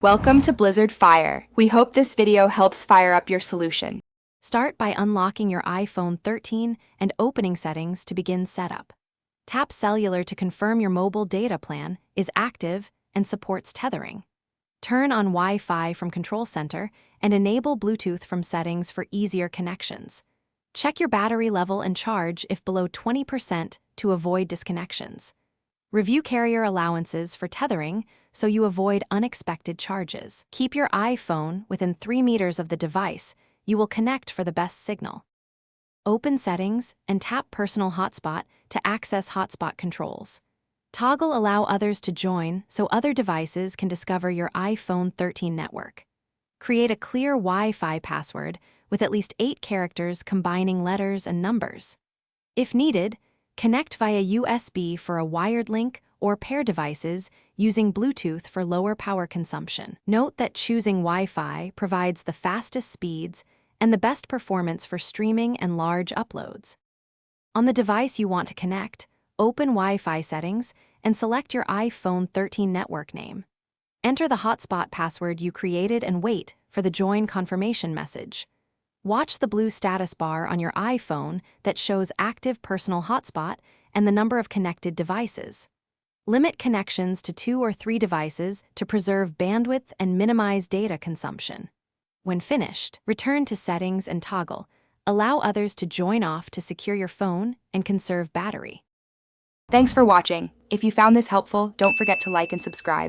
Welcome to Blizzard Fire. We hope this video helps fire up your solution. Start by unlocking your iPhone 13 and opening Settings to begin setup. Tap Cellular to confirm your mobile data plan is active and supports tethering. Turn on Wi-Fi from Control Center and enable Bluetooth from Settings for easier connections. Check your battery level and charge if below 20% to avoid disconnections. Review carrier allowances for tethering so you avoid unexpected charges. Keep your iPhone within 3 meters of the device. You will connect for the best signal. Open Settings and tap Personal Hotspot to access hotspot controls. Toggle Allow others to join so other devices can discover your iPhone 13 network. Create a clear Wi-Fi password with at least 8 characters combining letters and numbers. If needed, connect via USB for a wired link or pair devices using Bluetooth for lower power consumption. Note that choosing Wi-Fi provides the fastest speeds and the best performance for streaming and large uploads. On the device you want to connect, open Wi-Fi settings and select your iPhone 13 network name. Enter the hotspot password you created and wait for the join confirmation message. Watch the blue status bar on your iPhone that shows active Personal Hotspot and the number of connected devices. Limit connections to 2 or 3 devices to preserve bandwidth and minimize data consumption. When finished, return to Settings and toggle Allow others to join off to secure your phone and conserve battery. Thanks for watching. If you found this helpful, don't forget to like and subscribe.